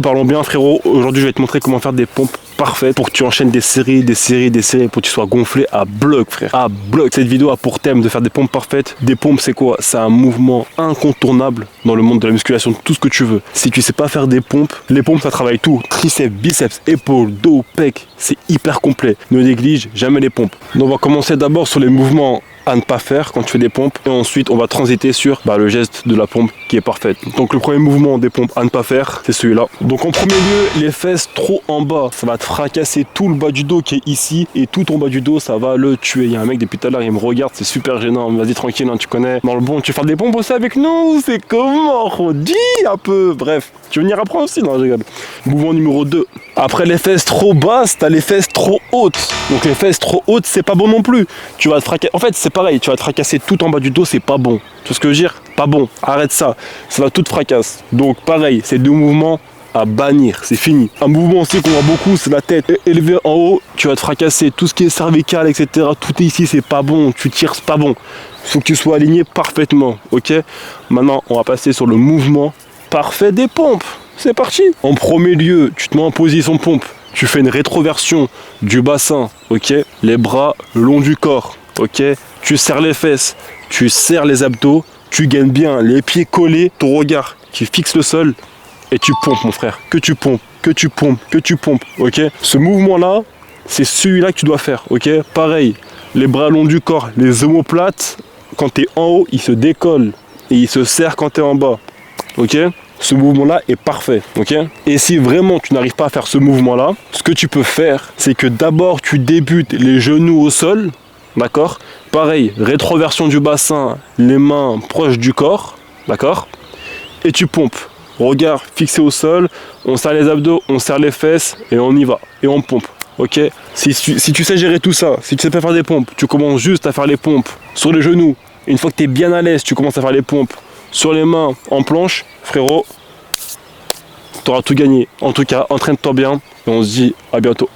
Parlons bien frérot. Aujourd'hui je vais te montrer comment faire des pompes parfaites pour que tu enchaînes des séries, pour que tu sois gonflé à bloc frère, à bloc. Cette vidéo a pour thème de faire des pompes parfaites. Des pompes c'est quoi? C'est un mouvement incontournable dans le monde de la musculation, tout ce que tu veux. Si tu sais pas faire des pompes, les pompes ça travaille tout. Triceps, biceps, épaules, dos, pec, c'est hyper complet. Ne néglige jamais les pompes. Donc on va commencer d'abord sur les mouvements à ne pas faire quand tu fais des pompes et ensuite on va transiter sur le geste de la pompe qui est parfaite. Donc le premier mouvement des pompes à ne pas faire, c'est celui-là. Donc en premier lieu, les fesses trop en bas, ça va te fracasser tout le bas du dos qui est ici et tout ton bas du dos, ça va le tuer. Il y a un mec depuis tout à l'heure, il me regarde, c'est super gênant. Vas-y tranquille, hein, tu connais. Dans le bon, tu fais des pompes aussi avec nous, c'est comment? Dis un peu, bref. Tu veux venir apprendre aussi? Non, je rigole. Mouvement numéro 2. Après les fesses trop basses, t'as les fesses trop hautes. Donc les fesses trop hautes, c'est pas bon non plus. Tu vas te fracasser. En fait, c'est pareil, tu vas te fracasser tout en bas du dos, c'est pas bon. Tu vois ce que je veux dire? Pas bon. Arrête ça. Ça va tout te fracasser. Donc pareil, c'est deux mouvements à bannir, c'est fini. Un mouvement aussi qu'on voit beaucoup, c'est la tête élevée en haut. Tu vas te fracasser tout ce qui est cervical, etc. Tout est ici, c'est pas bon. Tu tires, c'est pas bon. Faut que tu sois aligné parfaitement. Ok? Maintenant, on va passer sur le mouvement parfait des pompes. C'est parti. En premier lieu, tu te mets en position pompe. Tu fais une rétroversion du bassin, ok? Les bras le long du corps, ok? Tu serres les fesses, tu serres les abdos, tu gagnes bien les pieds collés, ton regard qui fixe le sol et tu pompes mon frère. Que tu pompes, que tu pompes, que tu pompes, ok? Ce mouvement-là, c'est celui-là que tu dois faire, ok? Pareil, les bras long du corps, les omoplates, quand tu es en haut, ils se décollent et ils se serrent quand tu es en bas, ok? Ce mouvement-là est parfait, ok? Et si vraiment tu n'arrives pas à faire ce mouvement-là, ce que tu peux faire, c'est que d'abord tu débutes les genoux au sol, d'accord? Pareil, rétroversion du bassin, les mains proches du corps, d'accord? Et tu pompes. Regard fixé au sol, on serre les abdos, on serre les fesses et on y va. Et on pompe, ok? Si tu sais gérer tout ça, si tu sais pas faire des pompes, tu commences juste à faire les pompes sur les genoux. Une fois que tu es bien à l'aise, tu commences à faire les pompes sur les mains en planche, frérot, tu auras tout gagné. En tout cas, entraîne-toi bien et on se dit à bientôt.